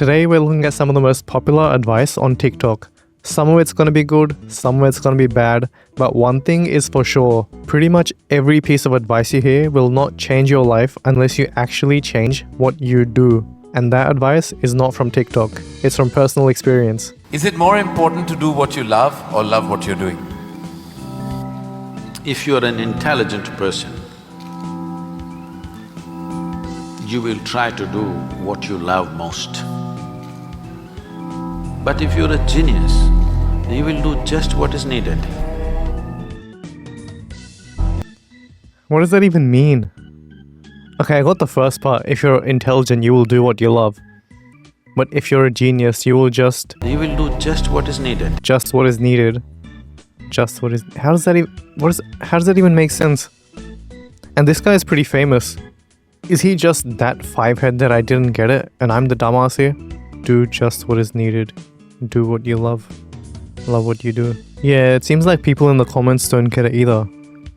Today we're looking at some of the most popular advice on TikTok. Some of it's going to be good, some of it's going to be bad, but one thing is for sure, pretty much every piece of advice you hear will not change your life unless you actually change what you do. And that advice is not from TikTok, it's from personal experience. Is it more important to do what you love or love what you're doing? If you're an intelligent person, you will try to do what you love most. But if you're a genius, you will do just what is needed. What does that even mean? Okay, I got the first part. If you're intelligent, you will do what you love. But if you're a genius, you will just… You will do just what is needed. Just what is needed. Just what is… How does that even make sense? And this guy is pretty famous. Is he just that five-head that I didn't get it and I'm the dumbass here? Do just what is needed. Do what you love. Love what you do. Yeah, it seems like people in the comments don't get it either.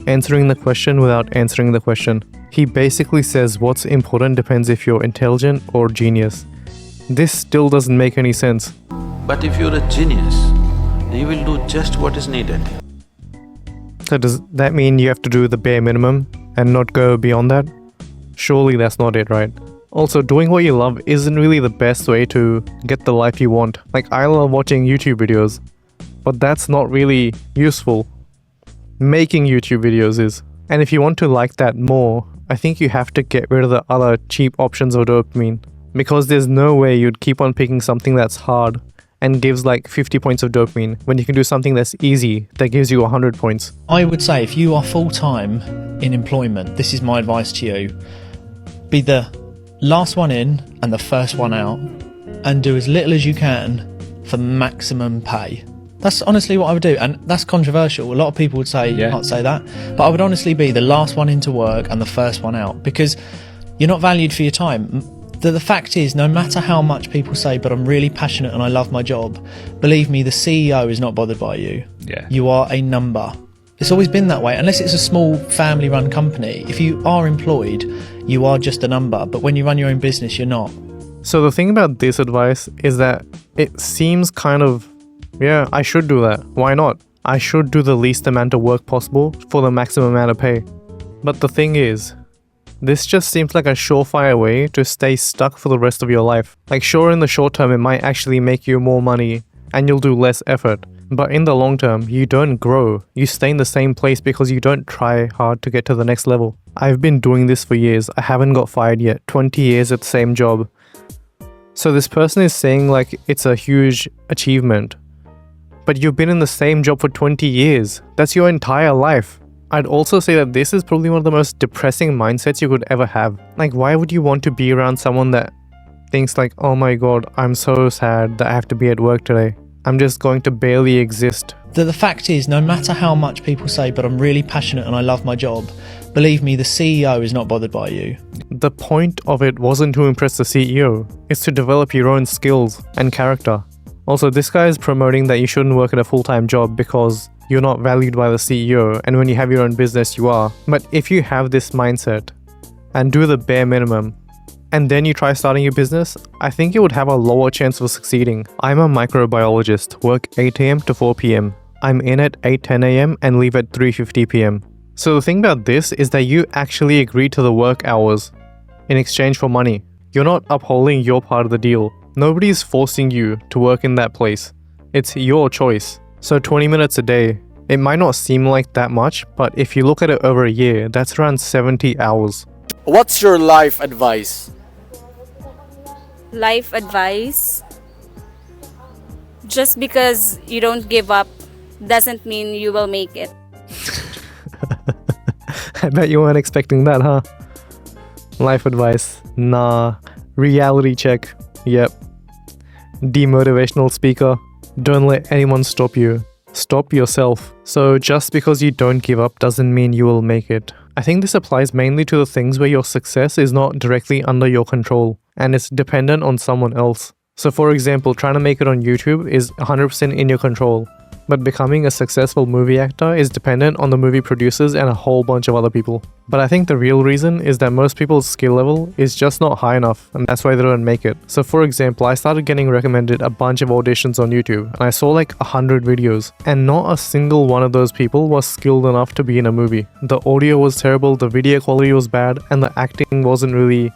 Answering the question without answering the question. He basically says what's important depends if you're intelligent or genius. This still doesn't make any sense. But if you're a genius, you will do just what is needed. So does that mean you have to do the bare minimum and not go beyond that? Surely that's not it, right? Also, doing what you love isn't really the best way to get the life you want. Like, I love watching YouTube videos, but that's not really useful. Making YouTube videos is. And if you want to like that more, I think you have to get rid of the other cheap options of dopamine. Because there's no way you'd keep on picking something that's hard and gives like 50 points of dopamine when you can do something that's easy that gives you 100 points. I would say if you are full-time in employment, this is my advice to you. Be the last one in and the first one out, and do as little as you can for maximum pay. That's honestly what I would do, and that's controversial. A lot of people would say you can't say that, but I would honestly be the last one into work and the first one out, because you're not valued for your time. The fact is, no matter how much people say, but I'm really passionate and I love my job, believe me, the CEO is not bothered by you. Yeah. You are a number. It's always been that way, unless it's a small family-run company. If you are employed, you are just a number, but when you run your own business, you're not. So the thing about this advice is that it seems kind of, yeah, I should do that. Why not? I should do the least amount of work possible for the maximum amount of pay. But the thing is, this just seems like a surefire way to stay stuck for the rest of your life. Like, sure, in the short term, it might actually make you more money and you'll do less effort. But in the long term, you don't grow. You stay in the same place because you don't try hard to get to the next level. I've been doing this for years. I haven't got fired yet. 20 years at the same job. So this person is saying like it's a huge achievement. But you've been in the same job for 20 years. That's your entire life. I'd also say that this is probably one of the most depressing mindsets you could ever have. Like, why would you want to be around someone that thinks like, oh my god, I'm so sad that I have to be at work today. I'm just going to barely exist. The fact is, no matter how much people say, but I'm really passionate and I love my job, believe me, the CEO is not bothered by you. The point of it wasn't to impress the CEO. It's to develop your own skills and character. Also, this guy is promoting that you shouldn't work at a full-time job because you're not valued by the CEO, and when you have your own business, you are. But if you have this mindset and do the bare minimum, and then you try starting your business, I think you would have a lower chance of succeeding. I'm a microbiologist, work 8 AM to 4 PM. I'm in at 8:10 AM and leave at 3:50 PM. So the thing about this is that you actually agree to the work hours in exchange for money. You're not upholding your part of the deal. Nobody's forcing you to work in that place. It's your choice. So 20 minutes a day, it might not seem like that much, but if you look at it over a year, that's around 70 hours. What's your life advice? Life advice: just because you don't give up doesn't mean you will make it. I bet you weren't expecting that, huh? Life advice: nah. Reality check: yep. Demotivational speaker: don't let anyone stop you. Stop yourself. So just because you don't give up doesn't mean you will make it. I think this applies mainly to the things where your success is not directly under your control and it's dependent on someone else. So for example, trying to make it on YouTube is 100% in your control. But becoming a successful movie actor is dependent on the movie producers and a whole bunch of other people. But I think the real reason is that most people's skill level is just not high enough, and that's why they don't make it. So for example, I started getting recommended a bunch of auditions on YouTube, and I saw like 100 videos, and not a single one of those people was skilled enough to be in a movie. The audio was terrible, the video quality was bad, and the acting wasn't really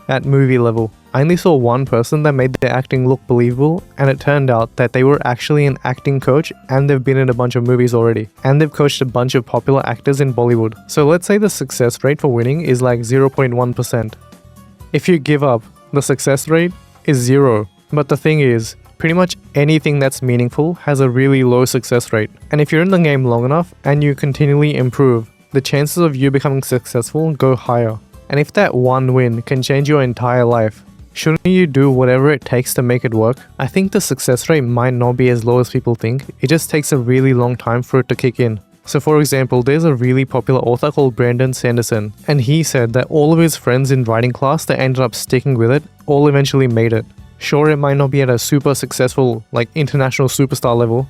at movie level. I only saw one person that made their acting look believable, and it turned out that they were actually an acting coach and they've been in a bunch of movies already. And they've coached a bunch of popular actors in Bollywood. So let's say the success rate for winning is like 0.1%. If you give up, the success rate is 0. But the thing is, pretty much anything that's meaningful has a really low success rate. And if you're in the game long enough and you continually improve, the chances of you becoming successful go higher. And if that one win can change your entire life, shouldn't you do whatever it takes to make it work? I think the success rate might not be as low as people think, it just takes a really long time for it to kick in. So for example, there's a really popular author called Brandon Sanderson, and he said that all of his friends in writing class that ended up sticking with it all eventually made it. Sure, it might not be at a super successful, like international superstar level,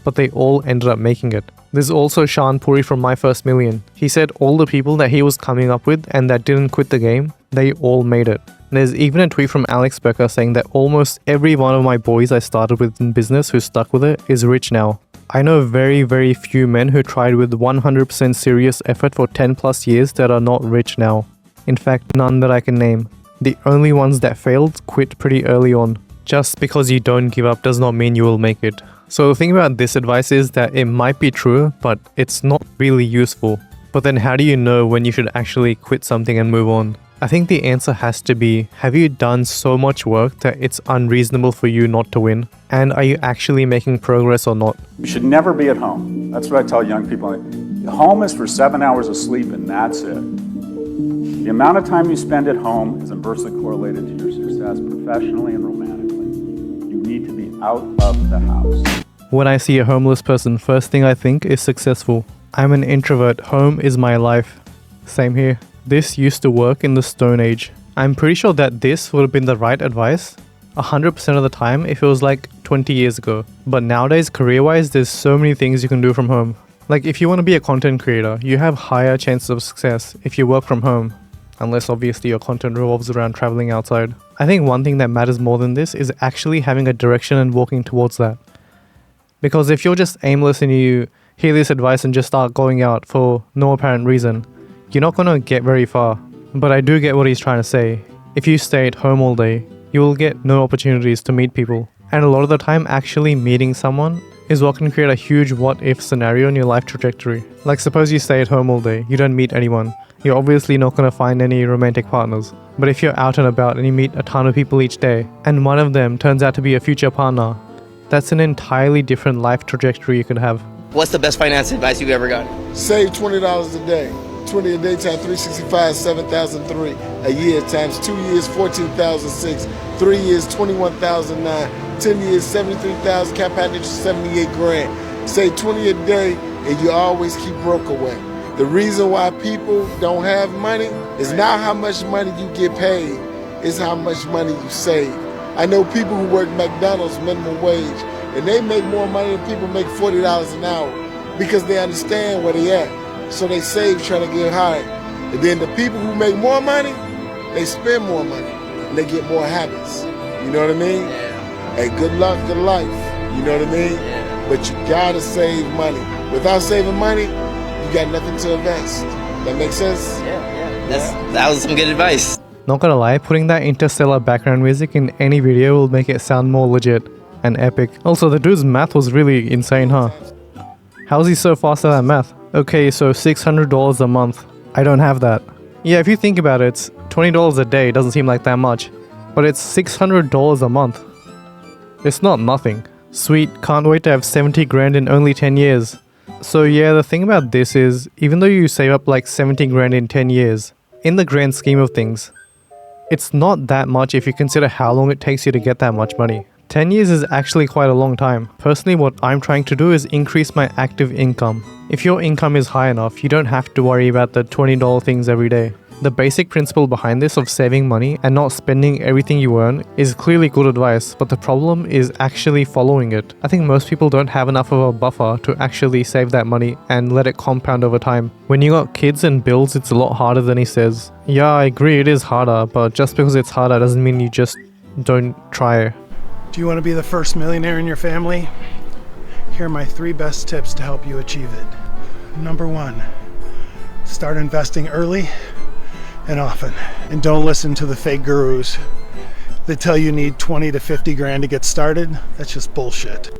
but they all ended up making it. There's also Shaan Puri from My First Million. He said all the people that he was coming up with and that didn't quit the game, they all made it. There's even a tweet from Alex Becker saying that almost every one of my boys I started with in business who stuck with it is rich now. I know very few men who tried with 100% serious effort for 10 plus years that are not rich now. In fact, none that I can name. The only ones that failed quit pretty early on. Just because you don't give up does not mean you will make it. So the thing about this advice is that it might be true, but it's not really useful. But then how do you know when you should actually quit something and move on? I think the answer has to be, have you done so much work that it's unreasonable for you not to win? And are you actually making progress or not? You should never be at home. That's what I tell young people. Home is for 7 hours of sleep and that's it. The amount of time you spend at home is inversely correlated to your success professionally and romantically. You need to be out of the house. When I see a homeless person, first thing I think is successful. I'm an introvert. Home is my life. Same here. This used to work in the Stone Age. I'm pretty sure that this would have been the right advice 100% of the time if it was like 20 years ago. But nowadays, career-wise, there's so many things you can do from home. Like if you want to be a content creator, you have higher chances of success if you work from home. Unless obviously your content revolves around traveling outside. I think one thing that matters more than this is actually having a direction and walking towards that. Because if you're just aimless and you hear this advice and just start going out for no apparent reason, you're not going to get very far. But I do get what he's trying to say. If you stay at home all day, you will get no opportunities to meet people. And a lot of the time, actually meeting someone is what can create a huge what-if scenario in your life trajectory. Like suppose you stay at home all day, you don't meet anyone. You're obviously not going to find any romantic partners. But if you're out and about and you meet a ton of people each day, and one of them turns out to be a future partner, that's an entirely different life trajectory you could have. What's the best finance advice you've ever got? Save $20 a day. 20 a day times 365, 7,003. A year times 2 years, 14,006. 3 years, 21,009. 10 years, 73,000. Cap package, 78 grand. Save 20 a day, and you always keep broke away. The reason why people don't have money is not how much money you get paid, it's how much money you save. I know people who work McDonald's minimum wage, and they make more money than people make $40 an hour because they understand where they at. So they save trying to get higher. And then the people who make more money, they spend more money, and they get more habits. You know what I mean? Yeah. Hey, good luck, good life. You know what I mean? Yeah. But you gotta save money. Without saving money, you got nothing to invest. That makes sense? Yeah. That was some good advice. Not gonna lie, putting that interstellar background music in any video will make it sound more legit and epic. Also, the dude's math was really insane, huh? How is he so fast at that math? Okay, so $600 a month. I don't have that. Yeah, if you think about it, it's $20 a day doesn't seem like that much. But it's $600 a month. It's not nothing. Sweet, can't wait to have 70 grand in only 10 years. So yeah, the thing about this is, even though you save up like 70 grand in 10 years, in the grand scheme of things, it's not that much if you consider how long it takes you to get that much money. 10 years is actually quite a long time. Personally, what I'm trying to do is increase my active income. If your income is high enough, you don't have to worry about the $20 things every day. The basic principle behind this of saving money and not spending everything you earn is clearly good advice, but the problem is actually following it. I think most people don't have enough of a buffer to actually save that money and let it compound over time. When you got kids and bills, it's a lot harder than he says. Yeah, I agree it is harder, but just because it's harder doesn't mean you just don't try. Do you want to be the first millionaire in your family? Here are my 3 best tips to help you achieve it. Number 1, start investing early and often. And don't listen to the fake gurus. They tell you need 20 to 50 grand to get started. That's just bullshit.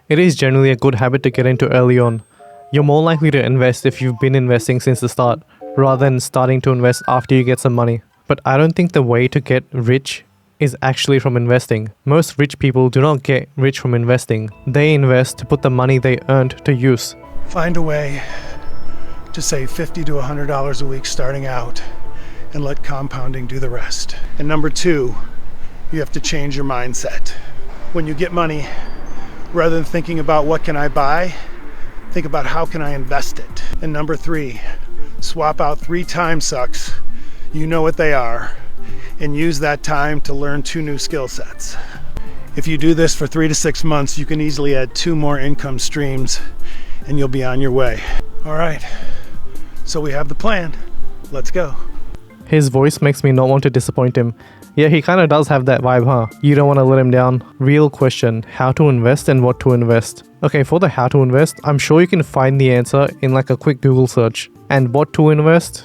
It is generally a good habit to get into early on. You're more likely to invest if you've been investing since the start, rather than starting to invest after you get some money. But I don't think the way to get rich is actually from investing. Most rich people do not get rich from investing. They invest to put the money they earned to use. Find a way to save $50 to $100 a week starting out and let compounding do the rest. And number 2, you have to change your mindset. When you get money, rather than thinking about what can I buy, think about how can I invest it. And number 3, swap out 3 time sucks. You know what they are. And use that time to learn 2 new skill sets. If you do this for 3 to 6 months, you can easily add 2 more income streams and you'll be on your way. All right, so we have the plan. Let's go. His voice makes me not want to disappoint him. Yeah, he kind of does have that vibe, huh? You don't want to let him down. Real question, how to invest and what to invest. Okay, for the how to invest, I'm sure you can find the answer in like a quick Google search. And what to invest?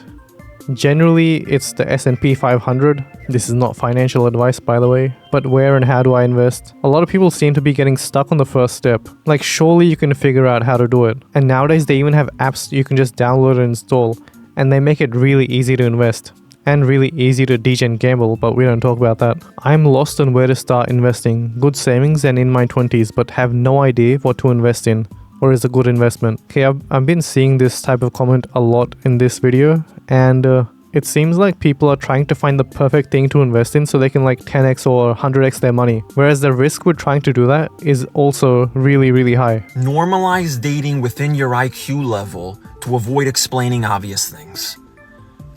Generally, it's the S&P 500. This is not financial advice, by the way. But where and how do I invest? A lot of people seem to be getting stuck on the first step. Like, surely you can figure out how to do it. And nowadays, they even have apps you can just download and install. And they make it really easy to invest. And really easy to degen gamble, but we don't talk about that. I'm lost on where to start investing. Good savings and in my 20s, but have no idea what to invest in. Or is a good investment. Okay, I've been seeing this type of comment a lot in this video, and it seems like people are trying to find the perfect thing to invest in so they can like 10x or 100x their money. Whereas the risk with trying to do that is also really, really high. Normalize dating within your IQ level to avoid explaining obvious things.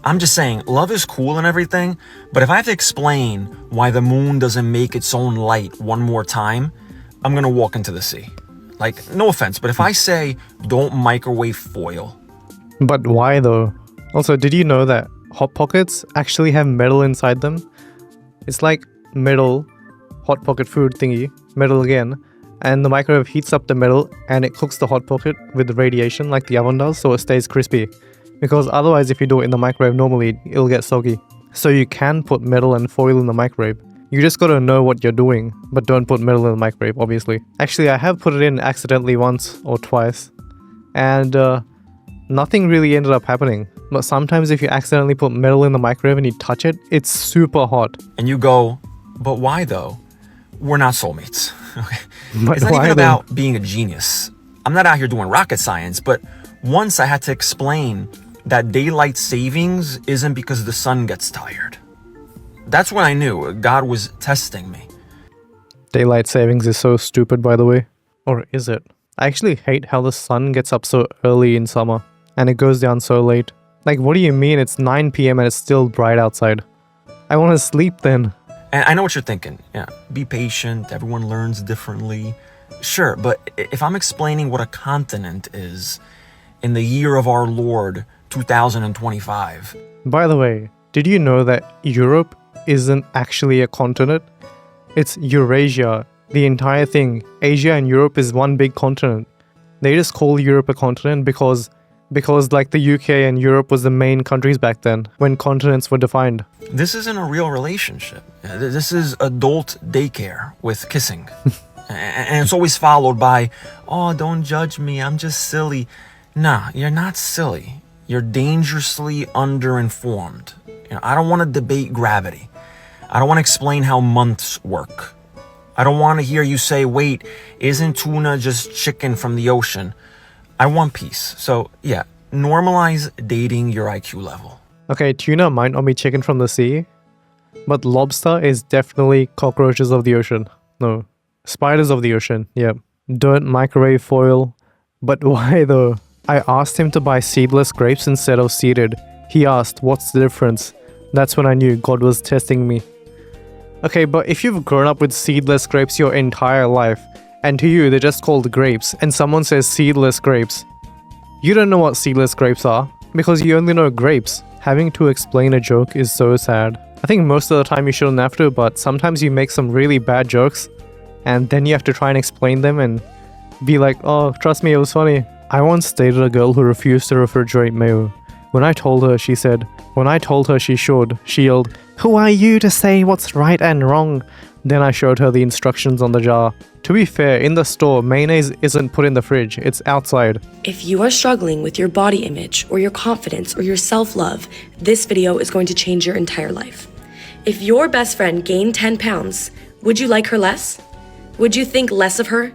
I'm just saying, love is cool and everything, but if I have to explain why the moon doesn't make its own light one more time, I'm gonna walk into the sea. Like, no offense, but if I say, don't microwave foil. But why though? Also, did you know that Hot Pockets actually have metal inside them? It's like metal, Hot Pocket food thingy, metal again, and the microwave heats up the metal and it cooks the Hot Pocket with the radiation like the oven does, so it stays crispy. Because otherwise, if you do it in the microwave normally, it'll get soggy. So you can put metal and foil in the microwave. You just gotta know what you're doing, but don't put metal in the microwave, obviously. Actually, I have put it in accidentally once or twice, and nothing really ended up happening. But sometimes if you accidentally put metal in the microwave and you touch it, it's super hot. And you go, but why though? We're not soulmates. Okay. But it's not why even then? about being a genius. I'm not out here doing rocket science, but once I had to explain that daylight savings isn't because the sun gets tired. That's when I knew God was testing me. Daylight savings is so stupid, by the way. Or is it? I actually hate how the sun gets up so early in summer and it goes down so late. Like, what do you mean it's 9 p.m. and it's still bright outside? I want to sleep then. And I know what you're thinking. Yeah, be patient. Everyone learns differently. Sure, but if I'm explaining what a continent is in the year of our Lord, 2025. By the way, did you know that Europe isn't actually a continent? It's Eurasia. The entire thing. Asia and Europe is one big continent. They just call Europe a continent because like the UK and Europe was the main countries back then when continents were defined. This isn't a real relationship. This is adult daycare with kissing. And it's always followed by, oh, don't judge me, I'm just silly. Nah, you're not silly. You're dangerously underinformed. I don't want to debate gravity. I don't want to explain how months work. I don't want to hear you say, wait, isn't tuna just chicken from the ocean? I want peace. So yeah, normalize dating your IQ level. Okay, tuna might not be chicken from the sea, but lobster is definitely cockroaches of the ocean. No, spiders of the ocean, yeah. Don't microwave foil. But why though? I asked him to buy seedless grapes instead of seeded. He asked, "What's the difference?" That's when I knew God was testing me. Okay, but if you've grown up with seedless grapes your entire life, and to you they're just called grapes, and someone says seedless grapes, you don't know what seedless grapes are, because you only know grapes. Having to explain a joke is so sad. I think most of the time you shouldn't have to, but sometimes you make some really bad jokes, and then you have to try and explain them and be like, "Oh, trust me, it was funny." I once dated a girl who refused to refrigerate mayo. When I told her, she said, when I told her she should, she yelled, "Who are you to say what's right and wrong?" Then I showed her the instructions on the jar. To be fair, in the store, mayonnaise isn't put in the fridge, it's outside. If you are struggling with your body image or your confidence or your self-love, this video is going to change your entire life. If your best friend gained 10 pounds, would you like her less? Would you think less of her?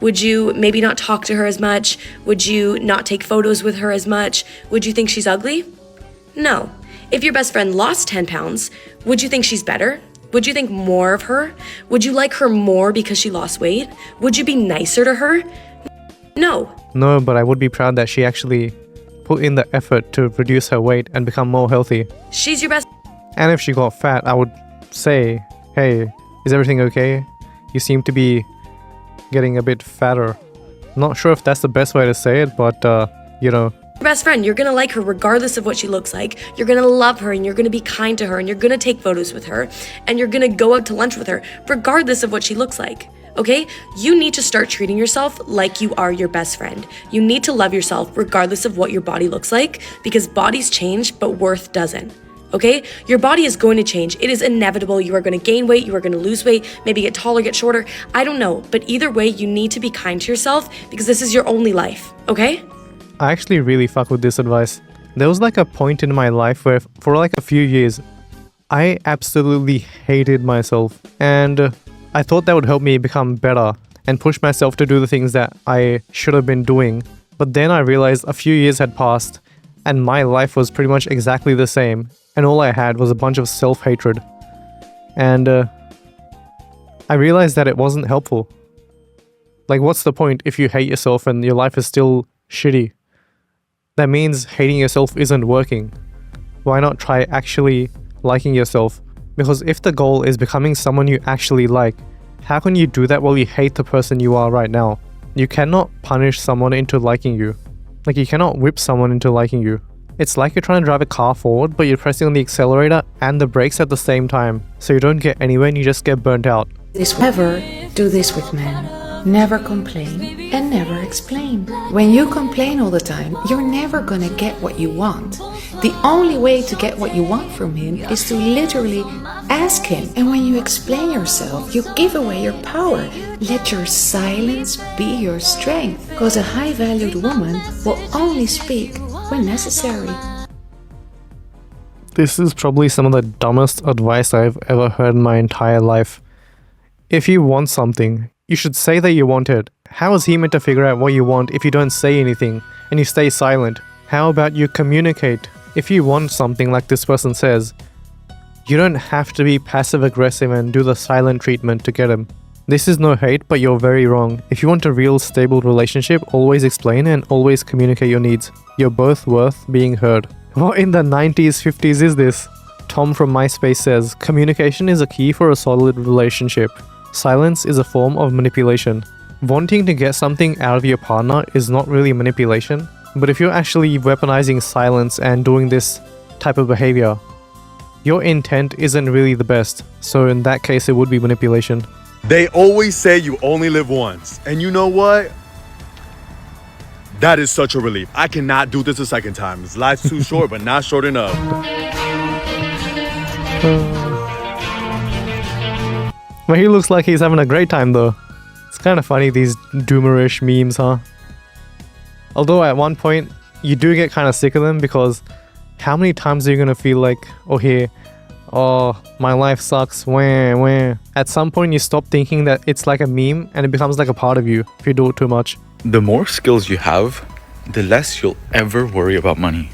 Would you maybe not talk to her as much? Would you not take photos with her as much? Would you think she's ugly? No. If your best friend lost 10 pounds, would you think she's better? Would you think more of her? Would you like her more because she lost weight? Would you be nicer to her? No. No, but I would be proud that she actually put in the effort to reduce her weight and become more healthy. She's your best. And if she got fat, I would say, "Hey, is everything okay? You seem to be getting a bit fatter." Not sure if that's the best way to say it, but you know. Your best friend, you're gonna like her regardless of what she looks like. You're gonna love her and you're gonna be kind to her and you're gonna take photos with her and you're gonna go out to lunch with her regardless of what she looks like. Okay? You need to start treating yourself like you are your best friend. You need to love yourself regardless of what your body looks like, because bodies change, but worth doesn't. Okay? Your body is going to change. It is inevitable. You are going to gain weight. You are going to lose weight, maybe get taller, get shorter. I don't know. But either way, you need to be kind to yourself because this is your only life. Okay? I actually really fuck with this advice. There was like a point in my life where for like a few years, I absolutely hated myself. And I thought that would help me become better and push myself to do the things that I should have been doing. But then I realized a few years had passed and my life was pretty much exactly the same. And all I had was a bunch of self-hatred. And I realized that it wasn't helpful. Like, what's the point if you hate yourself and your life is still shitty? That means hating yourself isn't working. Why not try actually liking yourself? Because if the goal is becoming someone you actually like, how can you do that while you hate the person you are right now? You cannot punish someone into liking you. Like, you cannot whip someone into liking you. It's like you're trying to drive a car forward, but you're pressing on the accelerator and the brakes at the same time. So you don't get anywhere and you just get burnt out. Never do this with men. Never complain and never explain. When you complain all the time, you're never gonna get what you want. The only way to get what you want from him is to literally ask him. And when you explain yourself, you give away your power. Let your silence be your strength. Because a high-valued woman will only speak when necessary. This is probably some of the dumbest advice I've ever heard in my entire life. If you want something, you should say that you want it. How is he meant to figure out what you want if you don't say anything and you stay silent? How about you communicate? If you want something like this person says, you don't have to be passive-aggressive and do the silent treatment to get him. This is no hate, but you're very wrong. If you want a real stable relationship, always explain and always communicate your needs. You're both worth being heard. What in the 90s, 50s is this? Tom from MySpace says, communication is a key for a solid relationship. Silence is a form of manipulation. Wanting to get something out of your partner is not really manipulation, but if you're actually weaponizing silence and doing this type of behavior, your intent isn't really the best, so in that case it would be manipulation. They always say you only live once, and you know what? That is such a relief. I cannot do this a second time. This life's too short, but not short enough. Well, he looks like he's having a great time though. It's kind of funny, these doomerish memes, huh? Although at one point, you do get kind of sick of them because how many times are you going to feel like, oh here, oh my life sucks, wah. At some point you stop thinking that it's like a meme and it becomes like a part of you if you do it too much. The more skills you have, the less you'll ever worry about money.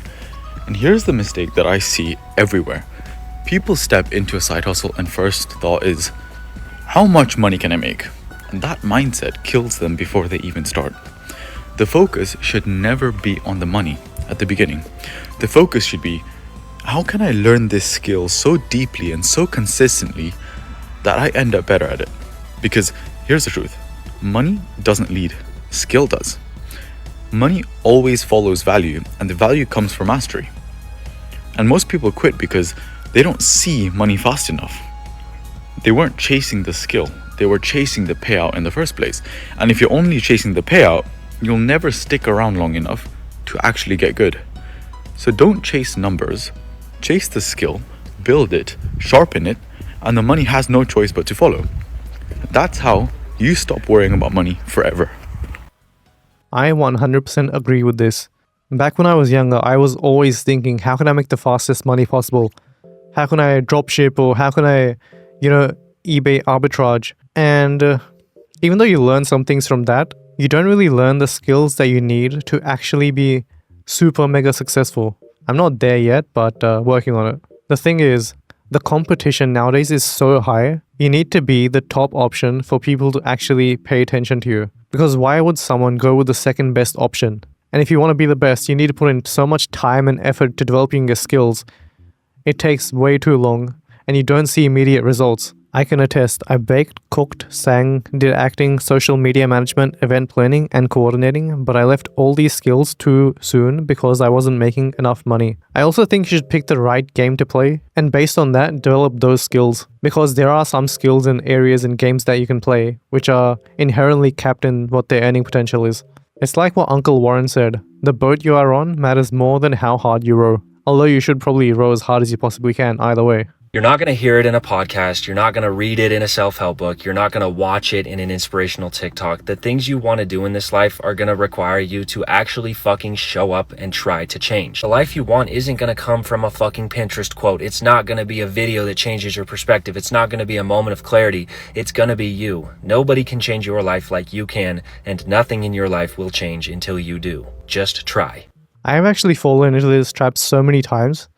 And here's the mistake that I see everywhere. People step into a side hustle and first thought is, how much money can I make? And that mindset kills them before they even start. The focus should never be on the money. at the beginning. The focus should be, how can I learn this skill so deeply and so consistently that I end up better at it? Because here's the truth, money doesn't lead, skill does. Money always follows value, and the value comes from mastery. And most people quit because they don't see money fast enough. They weren't chasing the skill, they were chasing the payout in the first place. And if you're only chasing the payout, you'll never stick around long enough to actually get good. So don't chase numbers, chase the skill, build it, sharpen it, and the money has no choice but to follow. That's how you stop worrying about money forever. I 100% agree with this. Back when I was younger, I was always thinking, how can I make the fastest money possible? How can I dropship, or how can I, eBay arbitrage? And even though you learn some things from that, you don't really learn the skills that you need to actually be super mega successful. I'm not there yet, but working on it. The thing is, the competition nowadays is so high, you need to be the top option for people to actually pay attention to you. Because why would someone go with the second best option? And if you want to be the best, you need to put in so much time and effort to developing your skills. It takes way too long, and you don't see immediate results. I can attest, I baked, cooked, sang, did acting, social media management, event planning, and coordinating, but I left all these skills too soon because I wasn't making enough money. I also think you should pick the right game to play, and based on that, develop those skills. Because there are some skills in areas in games that you can play, which are inherently capped in what their earning potential is. It's like what Uncle Warren said, the boat you are on matters more than how hard you row. Although you should probably row as hard as you possibly can, either way. You're not going to hear it in a podcast. You're not going to read it in a self-help book. You're not going to watch it in an inspirational TikTok. The things you want to do in this life are going to require you to actually fucking show up and try to change. The life you want isn't going to come from a fucking Pinterest quote. It's not going to be a video that changes your perspective. It's not going to be a moment of clarity. It's going to be you. Nobody can change your life like you can, and nothing in your life will change until you do. Just try. I have actually fallen into this trap so many times.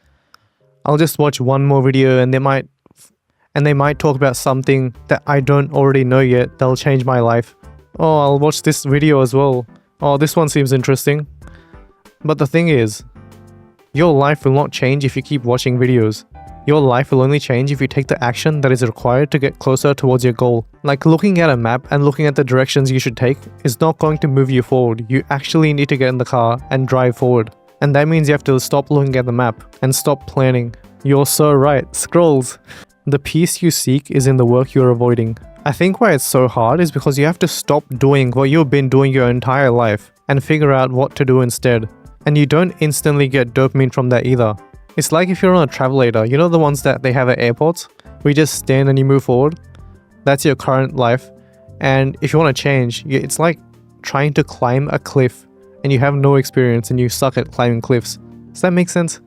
I'll just watch one more video and they might talk about something that I don't already know yet that'll change my life. Oh, I'll watch this video as well. Oh, this one seems interesting. But the thing is, your life will not change if you keep watching videos. Your life will only change if you take the action that is required to get closer towards your goal. Like looking at a map and looking at the directions you should take is not going to move you forward. You actually need to get in the car and drive forward. And that means you have to stop looking at the map and stop planning. You're so right, scrolls. The peace you seek is in the work you're avoiding. I think why it's so hard is because you have to stop doing what you've been doing your entire life and figure out what to do instead. And you don't instantly get dopamine from that either. It's like if you're on a travelator, you know the ones that they have at airports? Where you just stand and you move forward? That's your current life. And if you want to change, it's like trying to climb a cliff and you have no experience and you suck at climbing cliffs. Does that make sense?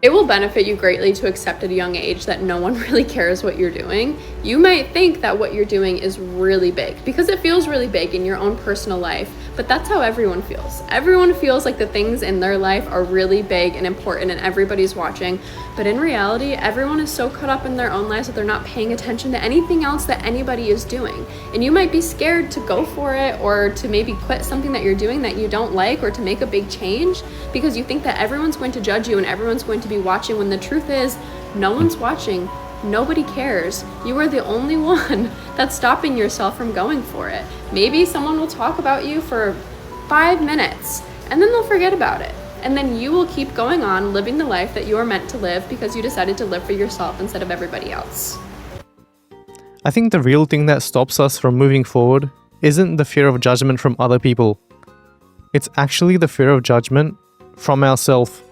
It will benefit you greatly to accept at a young age that no one really cares what you're doing. You might think that what you're doing is really big because it feels really big in your own personal life, but that's how everyone feels. Everyone feels like the things in their life are really big and important and everybody's watching, but in reality, everyone is so caught up in their own lives that they're not paying attention to anything else that anybody is doing. And you might be scared to go for it or to maybe quit something that you're doing that you don't like or to make a big change because you think that everyone's going to judge you and everyone's going to be watching, when the truth is no one's watching. Nobody cares. You are the only one that's stopping yourself from going for it. Maybe someone will talk about you for 5 minutes and then they'll forget about it. And then you will keep going on living the life that you are meant to live because you decided to live for yourself instead of everybody else. I think the real thing that stops us from moving forward isn't the fear of judgment from other people. It's actually the fear of judgment from ourselves.